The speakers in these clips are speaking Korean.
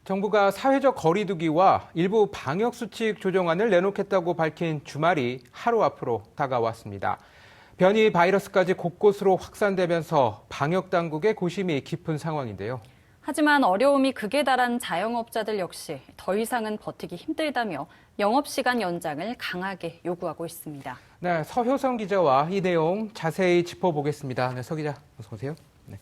정부가 사회적 거리 두기와 일부 방역 수칙 조정안을 내놓겠다고 밝힌 주말이 하루 앞으로 다가왔습니다. 변이 바이러스까지 곳곳으로 확산되면서 방역 당국의 고심이 깊은 상황인데요. 하지만 어려움이 극에 달한 자영업자들 역시 더 이상은 버티기 힘들다며 영업시간 연장을 강하게 요구하고 있습니다. 네, 서효성 기자와 이 내용 자세히 짚어보겠습니다. 네, 서 기자, 어서 오세요. 네.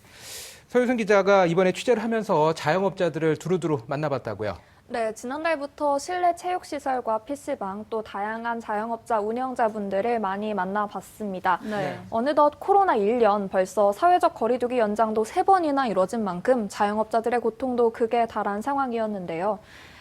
서효성 기자가 이번에 취재를 하면서 자영업자들을 두루두루 만나봤다고요. 네, 지난달부터 실내 체육시설과 PC방 또 다양한 자영업자 운영자분들을 많이 만나봤습니다. 네. 어느덧 코로나 1년 벌써 사회적 거리두기 연장도 3번이나 이뤄진 만큼 자영업자들의 고통도 극에 달한 상황이었는데요.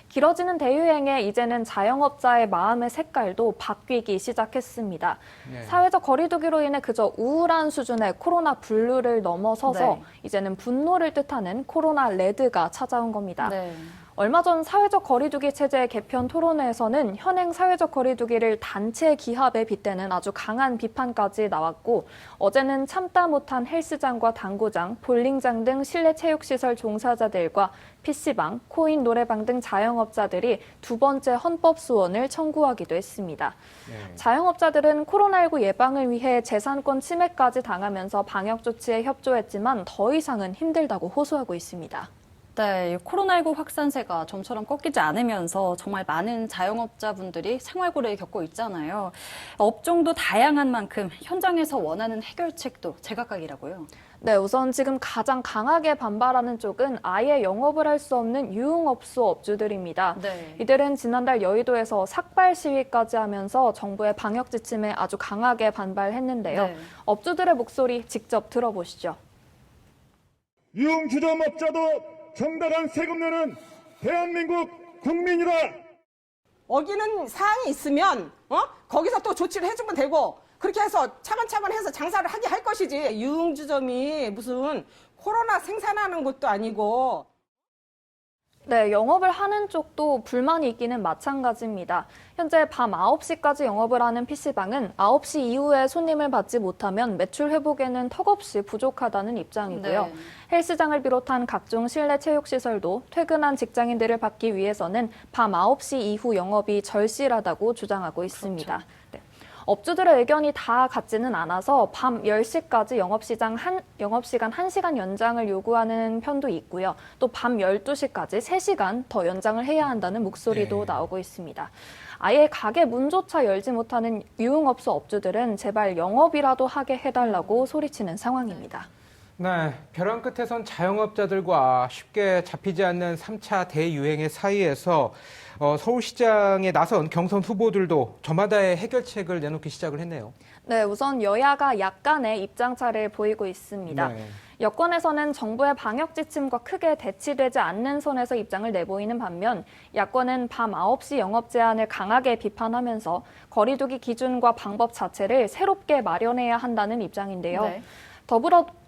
길어지는 대유행에 이제는 자영업자의 마음의 색깔도 바뀌기 시작했습니다. 네. 사회적 거리두기로 인해 그저 우울한 수준의 코로나 블루를 넘어서서 네. 이제는 분노를 뜻하는 코로나 레드가 찾아온 겁니다. 네. 얼마 전 사회적 거리두기 체제 개편 토론회에서는 현행 사회적 거리두기를 단체 기합에 빗대는 아주 강한 비판까지 나왔고, 어제는 참다 못한 헬스장과 당구장, 볼링장 등 실내 체육시설 종사자들과 PC방, 코인 노래방 등 자영업자들이 두 번째 헌법 소원을 청구하기도 했습니다. 네. 자영업자들은 코로나19 예방을 위해 재산권 침해까지 당하면서 방역 조치에 협조했지만 더 이상은 힘들다고 호소하고 있습니다. 네, 코로나19 확산세가 좀처럼 꺾이지 않으면서 정말 많은 자영업자분들이 생활고를 겪고 있잖아요. 업종도 다양한 만큼 현장에서 원하는 해결책도 제각각이라고요. 네, 우선 지금 가장 강하게 반발하는 쪽은 아예 영업을 할 수 없는 유흥업소 업주들입니다. 네. 이들은 지난달 여의도에서 삭발 시위까지 하면서 정부의 방역 지침에 아주 강하게 반발했는데요. 네. 업주들의 목소리 직접 들어보시죠. 유흥주점업자도 정당한 세금 내는 대한민국 국민이다. 어기는 사항이 있으면 거기서 또 조치를 해주면 되고, 그렇게 해서 차근차근 해서 장사를 하게 할 것이지, 유흥주점이 무슨 코로나 생산하는 것도 아니고. 네, 영업을 하는 쪽도 불만이 있기는 마찬가지입니다. 현재 밤 9시까지 영업을 하는 PC방은 9시 이후에 손님을 받지 못하면 매출 회복에는 턱없이 부족하다는 입장이고요. 네. 헬스장을 비롯한 각종 실내 체육시설도 퇴근한 직장인들을 받기 위해서는 밤 9시 이후 영업이 절실하다고 주장하고 있습니다. 네. 업주들의 의견이 다 같지는 않아서 밤 10시까지 영업시간 1시간 연장을 요구하는 편도 있고요. 또 밤 12시까지 3시간 더 연장을 해야 한다는 목소리도 나오고 있습니다. 아예 가게 문조차 열지 못하는 유흥업소 업주들은 제발 영업이라도 하게 해달라고 소리치는 상황입니다. 네, 벼랑 끝에선 자영업자들과 쉽게 잡히지 않는 3차 대유행의 사이에서 서울시장에 나선 경선 후보들도 저마다의 해결책을 내놓기 시작을 했네요. 네, 우선 여야가 약간의 입장차를 보이고 있습니다. 네. 여권에서는 정부의 방역 지침과 크게 대치되지 않는 선에서 입장을 내보이는 반면 야권은 밤 9시 영업 제한을 강하게 비판하면서 거리두기 기준과 방법 자체를 새롭게 마련해야 한다는 입장인데요. 네.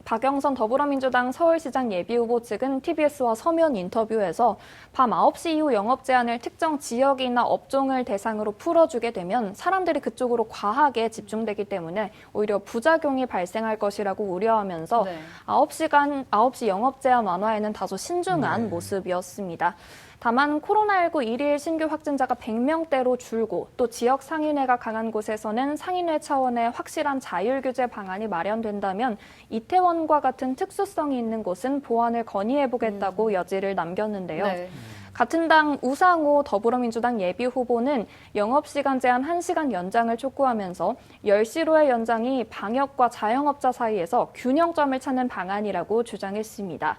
박영선 더불어민주당 서울시장 예비후보 측은 TBS와 서면 인터뷰에서 밤 9시 이후 영업 제한을 특정 지역이나 업종을 대상으로 풀어주게 되면 사람들이 그쪽으로 과하게 집중되기 때문에 오히려 부작용이 발생할 것이라고 우려하면서 네. 9시 영업 제한 완화에는 다소 신중한 모습이었습니다. 다만 코로나19 일일 신규 확진자가 100명대로 줄고 또 지역 상인회가 강한 곳에서는 상인회 차원의 확실한 자율 규제 방안이 마련된다면 이태원과 같은 특수성이 있는 곳은 보완을 건의해보겠다고 여지를 남겼는데요. 네. 같은 당 우상호 더불어민주당 예비후보는 영업시간 제한 1시간 연장을 촉구하면서 10시로의 연장이 방역과 자영업자 사이에서 균형점을 찾는 방안이라고 주장했습니다.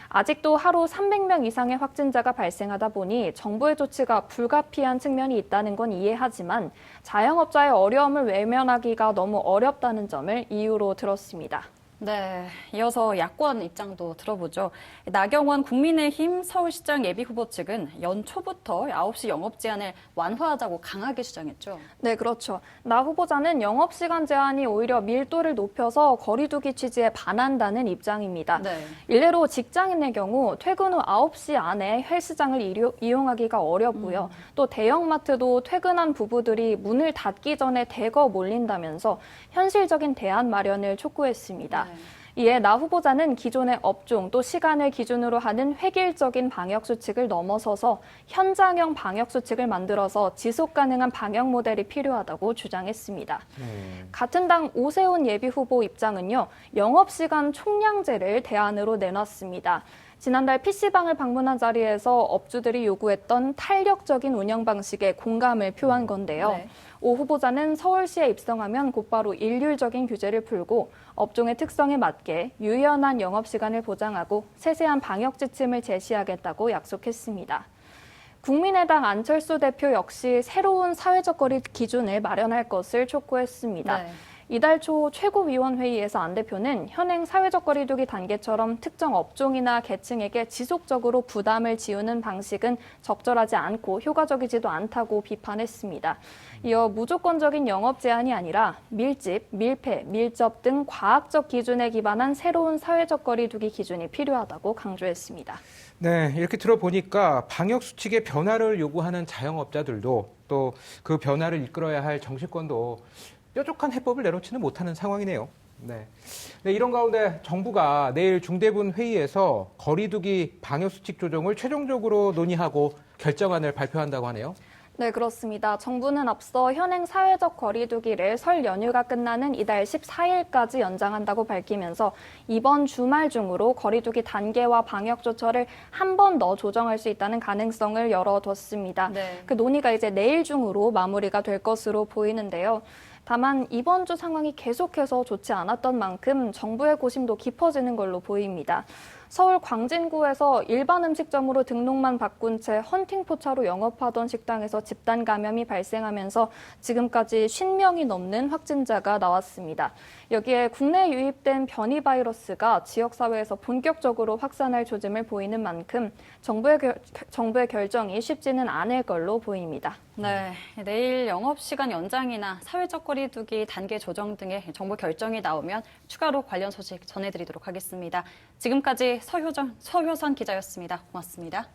아직도 하루 300명 이상의 확진자가 발생하다 보니 정부의 조치가 불가피한 측면이 있다는 건 이해하지만 자영업자의 어려움을 외면하기가 너무 어렵다는 점을 이유로 들었습니다. 네, 이어서 야권 입장도 들어보죠. 나경원 국민의힘 서울시장 예비후보 측은 연초부터 9시 영업 제한을 완화하자고 강하게 주장했죠. 네, 그렇죠. 나 후보자는 영업시간 제한이 오히려 밀도를 높여서 거리두기 취지에 반한다는 입장입니다. 네. 일례로 직장인의 경우 퇴근 후 9시 안에 헬스장을 이용하기가 어렵고요. 또 대형마트도 퇴근한 부부들이 문을 닫기 전에 대거 몰린다면서 현실적인 대안 마련을 촉구했습니다. 네. 이에 나 후보자는 기존의 업종 또 시간을 기준으로 하는 획일적인 방역 수칙을 넘어서서 현장형 방역 수칙을 만들어서 지속 가능한 방역 모델이 필요하다고 주장했습니다. 같은 당 오세훈 예비후보 입장은요, 영업시간 총량제를 대안으로 내놨습니다. 지난달 PC방을 방문한 자리에서 업주들이 요구했던 탄력적인 운영 방식에 공감을 표한 건데요. 네. 오 후보자는 서울시에 입성하면 곧바로 일률적인 규제를 풀고 업종의 특성에 맞게 유연한 영업시간을 보장하고 세세한 방역 지침을 제시하겠다고 약속했습니다. 국민의당 안철수 대표 역시 새로운 사회적 거리 기준을 마련할 것을 촉구했습니다. 네. 이달 초 최고위원회의에서 안 대표는 현행 사회적 거리두기 단계처럼 특정 업종이나 계층에게 지속적으로 부담을 지우는 방식은 적절하지 않고 효과적이지도 않다고 비판했습니다. 이어 무조건적인 영업 제한이 아니라 밀집, 밀폐, 밀접 등 과학적 기준에 기반한 새로운 사회적 거리두기 기준이 필요하다고 강조했습니다. 네, 이렇게 들어보니까 방역 수칙의 변화를 요구하는 자영업자들도 또 그 변화를 이끌어야 할 정치권도 뾰족한 해법을 내놓지는 못하는 상황이네요. 네. 네, 이런 가운데 정부가 내일 중대본 회의에서 거리두기 방역수칙 조정을 최종적으로 논의하고 결정안을 발표한다고 하네요. 네, 그렇습니다. 정부는 앞서 현행 사회적 거리두기를 설 연휴가 끝나는 이달 14일까지 연장한다고 밝히면서 이번 주말 중으로 거리두기 단계와 방역 조처를 한 번 더 조정할 수 있다는 가능성을 열어뒀습니다. 네. 그 논의가 이제 내일 중으로 마무리가 될 것으로 보이는데요. 다만 이번 주 상황이 계속해서 좋지 않았던 만큼 정부의 고심도 깊어지는 걸로 보입니다. 서울 광진구에서 일반 음식점으로 등록만 바꾼 채 헌팅포차로 영업하던 식당에서 집단 감염이 발생하면서 지금까지 50명이 넘는 확진자가 나왔습니다. 여기에 국내에 유입된 변이 바이러스가 지역사회에서 본격적으로 확산할 조짐을 보이는 만큼 정부의 결정이 쉽지는 않을 걸로 보입니다. 네, 내일 영업시간 연장이나 사회적 거리두기 단계 조정 등의 정부 결정이 나오면 추가로 관련 소식 전해드리도록 하겠습니다. 지금까지 서효선 기자였습니다. 고맙습니다.